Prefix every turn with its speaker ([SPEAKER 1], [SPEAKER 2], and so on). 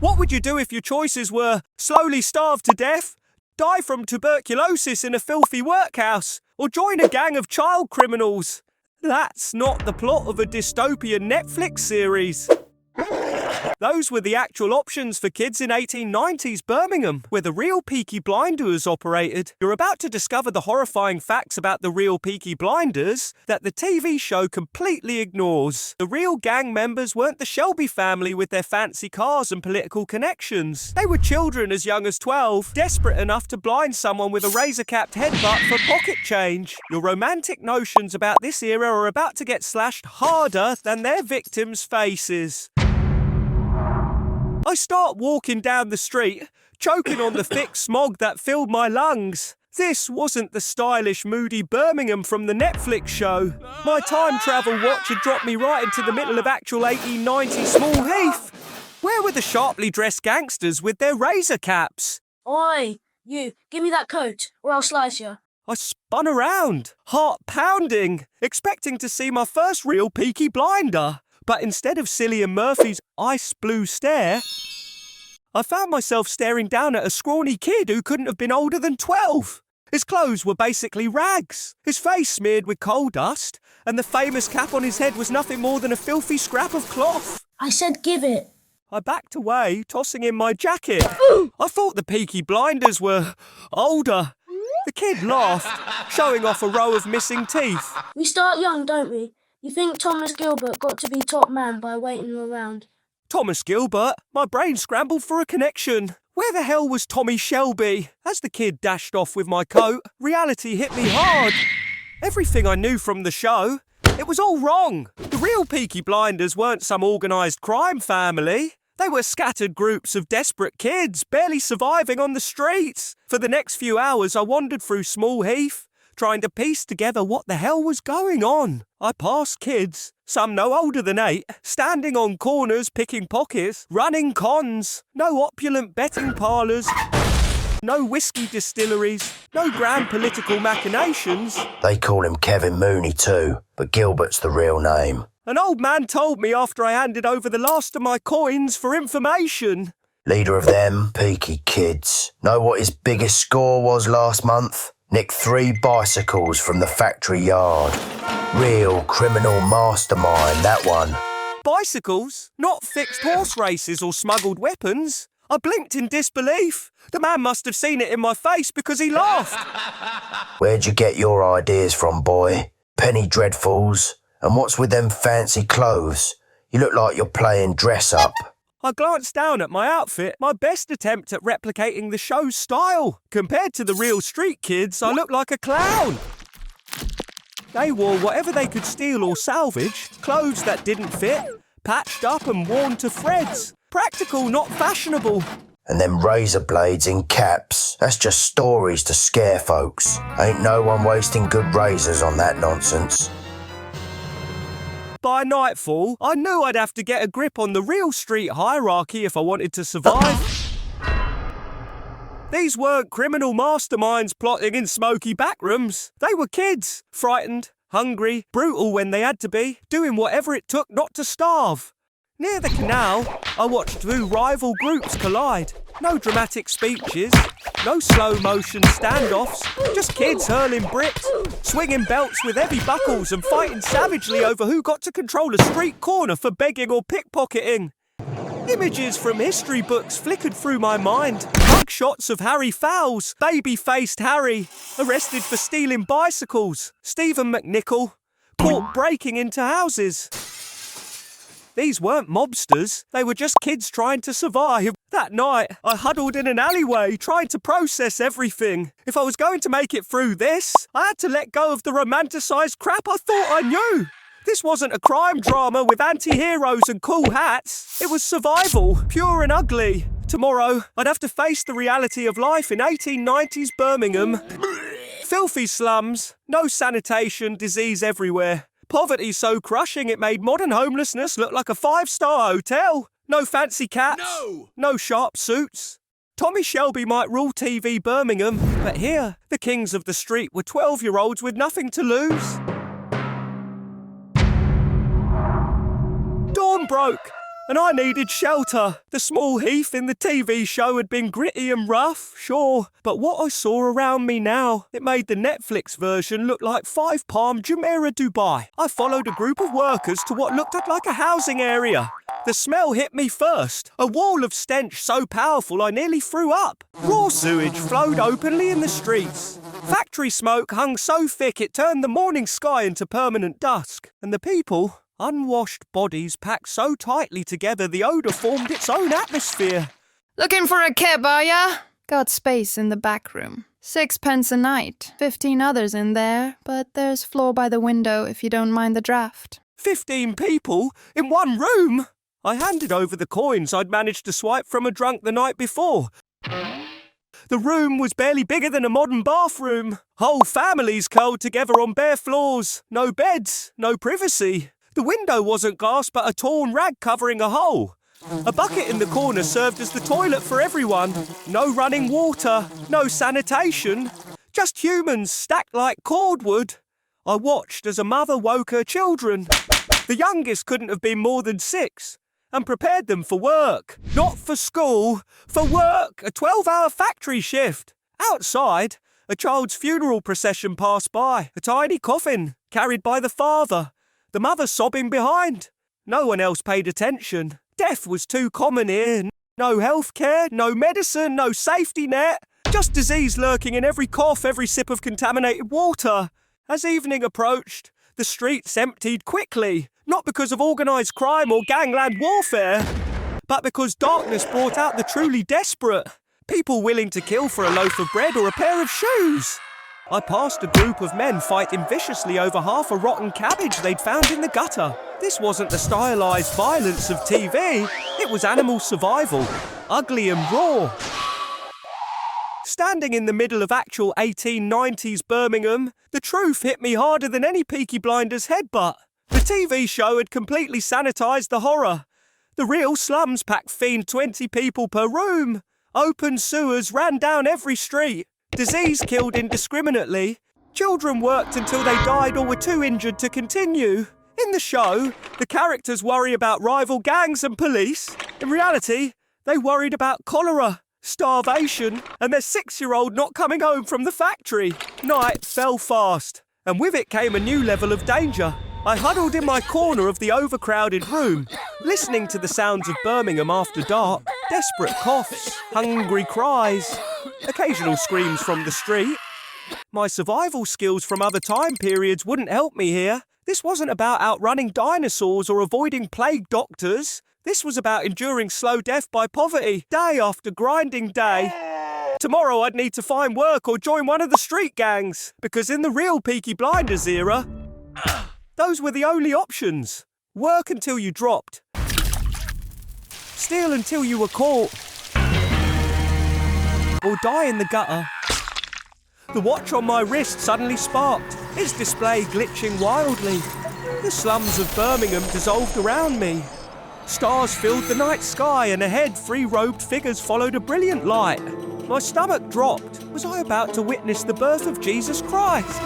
[SPEAKER 1] What would you do if your choices were slowly starve to death, die from tuberculosis in a filthy workhouse, or join a gang of child criminals? That's not the plot of a dystopian Netflix series. Those were the actual options for kids in 1890s Birmingham, where the real Peaky Blinders operated. You're about to discover the horrifying facts about the real Peaky Blinders that the TV show completely ignores. The real gang members weren't the Shelby family with their fancy cars and political connections. They were children as young as 12, desperate enough to blind someone with a razor-capped headbutt for pocket change. Your romantic notions about this era are about to get slashed harder than their victims' faces. I start walking down the street, choking on the thick smog that filled my lungs. This wasn't the stylish, moody Birmingham from the Netflix show. My time travel watch had dropped me right into the middle of actual 1890 Small Heath. Where were the sharply dressed gangsters with their razor caps?
[SPEAKER 2] Oi, you, give me that coat, or I'll slice you.
[SPEAKER 1] I spun around, heart pounding, expecting to see my first real Peaky Blinder. But instead of Cillian Murphy's ice blue stare, I found myself staring down at a scrawny kid who couldn't have been older than 12. His clothes were basically rags, his face smeared with coal dust, and the famous cap on his head was nothing more than a filthy scrap of cloth.
[SPEAKER 2] I said give it.
[SPEAKER 1] I backed away, tossing in my jacket. I thought the Peaky Blinders were older. The kid laughed, showing off a row of missing teeth.
[SPEAKER 2] We start young, don't we? You think Thomas Gilbert got to be top man by waiting around?
[SPEAKER 1] Thomas Gilbert? My brain scrambled for a connection. Where the hell was Tommy Shelby? As the kid dashed off with my coat, reality hit me hard. Everything I knew from the show, it was all wrong. The real Peaky Blinders weren't some organised crime family. They were scattered groups of desperate kids, barely surviving on the streets. For the next few hours, I wandered through Small Heath, trying to piece together what the hell was going on. I passed kids, some no older than 8, standing on corners picking pockets, running cons. No opulent betting parlours, no whiskey distilleries, no grand political machinations.
[SPEAKER 3] They call him Kevin Mooney too, but Gilbert's the real name.
[SPEAKER 1] An old man told me after I handed over the last of my coins for information.
[SPEAKER 3] Leader of them Peaky kids. Know what his biggest score was last month? Nicked 3 bicycles from the factory yard. Real criminal mastermind, that one.
[SPEAKER 1] Bicycles? Not fixed horse races or smuggled weapons? I blinked in disbelief. The man must have seen it in my face because he laughed.
[SPEAKER 3] Where'd you get your ideas from, boy? Penny dreadfuls? And what's with them fancy clothes? You look like you're playing dress up.
[SPEAKER 1] I glanced down at my outfit, my best attempt at replicating the show's style. Compared to the real street kids, I looked like a clown. They wore whatever they could steal or salvage, clothes that didn't fit, patched up and worn to threads. Practical, not fashionable.
[SPEAKER 3] And them razor blades in caps, that's just stories to scare folks. Ain't no one wasting good razors on that nonsense.
[SPEAKER 1] By nightfall, I knew I'd have to get a grip on the real street hierarchy if I wanted to survive. These weren't criminal masterminds plotting in smoky backrooms. They were kids, frightened, hungry, brutal when they had to be, doing whatever it took not to starve. Near the canal, I watched 2 rival groups collide. No dramatic speeches, no slow-motion standoffs, just kids hurling bricks, swinging belts with heavy buckles and fighting savagely over who got to control a street corner for begging or pickpocketing. Images from history books flickered through my mind. Mugshots of Harry Fowles, baby-faced Harry, arrested for stealing bicycles. Stephen McNichol, caught breaking into houses. These weren't mobsters, they were just kids trying to survive. That night, I huddled in an alleyway trying to process everything. If I was going to make it through this, I had to let go of the romanticised crap I thought I knew. This wasn't a crime drama with anti-heroes and cool hats. It was survival, pure and ugly. Tomorrow, I'd have to face the reality of life in 1890s Birmingham. Filthy slums, no sanitation, disease everywhere. Poverty so crushing it made modern homelessness look like a 5-star hotel. No fancy caps, no sharp suits. Tommy Shelby might rule TV Birmingham, but here, the kings of the street were 12-year-olds with nothing to lose. Dawn broke. and I needed shelter. The small heath in the TV show had been gritty and rough, sure, but what I saw around me now, it made the Netflix version look like 5 Palm Jumeirah, Dubai. I followed a group of workers to what looked like a housing area. The smell hit me first, a wall of stench so powerful I nearly threw up. Raw sewage flowed openly in the streets. Factory smoke hung so thick it turned the morning sky into permanent dusk. And the people, unwashed bodies packed so tightly together the odour formed its own atmosphere.
[SPEAKER 4] Looking for a keb, are ya? Got space in the back room. 6 pence a night. 15 others in there, but there's floor by the window if you don't mind the draft.
[SPEAKER 1] 15 people in one room? I handed over the coins I'd managed to swipe from a drunk the night before. The room was barely bigger than a modern bathroom. Whole families curled together on bare floors. No beds, no privacy. The window wasn't glass but a torn rag covering a hole. A bucket in the corner served as the toilet for everyone. No running water, no sanitation. Just humans stacked like cordwood. I watched as a mother woke her children. The youngest couldn't have been more than 6. And prepared them for work. Not for school, for work, a 12-hour factory shift. Outside, a child's funeral procession passed by, a tiny coffin carried by the father, the mother sobbing behind. No one else paid attention. Death was too common here. No health care, no medicine, no safety net. Just disease lurking in every cough, every sip of contaminated water. As evening approached, the streets emptied quickly. Not because of organised crime or gangland warfare, but because darkness brought out the truly desperate. People willing to kill for a loaf of bread or a pair of shoes. I passed a group of men fighting viciously over half a rotten cabbage they'd found in the gutter. This wasn't the stylised violence of TV, it was animal survival, ugly and raw. Standing in the middle of actual 1890s Birmingham, the truth hit me harder than any Peaky Blinders headbutt. The TV show had completely sanitised the horror. The real slums packed fiend 20 people per room. Open sewers ran down every street. Disease killed indiscriminately. Children worked until they died or were too injured to continue. In the show, the characters worry about rival gangs and police. In reality, they worried about cholera, starvation, and their 6-year-old not coming home from the factory. Night fell fast, and with it came a new level of danger. I huddled in my corner of the overcrowded room, listening to the sounds of Birmingham after dark, desperate coughs, hungry cries, occasional screams from the street. My survival skills from other time periods wouldn't help me here. This wasn't about outrunning dinosaurs or avoiding plague doctors. This was about enduring slow death by poverty, day after grinding day. Tomorrow I'd need to find work or join one of the street gangs, because in the real Peaky Blinders era, those were the only options. Work until you dropped. Steal until you were caught. Or die in the gutter. The watch on my wrist suddenly sparked, its display glitching wildly. The slums of Birmingham dissolved around me. Stars filled the night sky and ahead 3 robed figures followed a brilliant light. My stomach dropped. Was I about to witness the birth of Jesus Christ?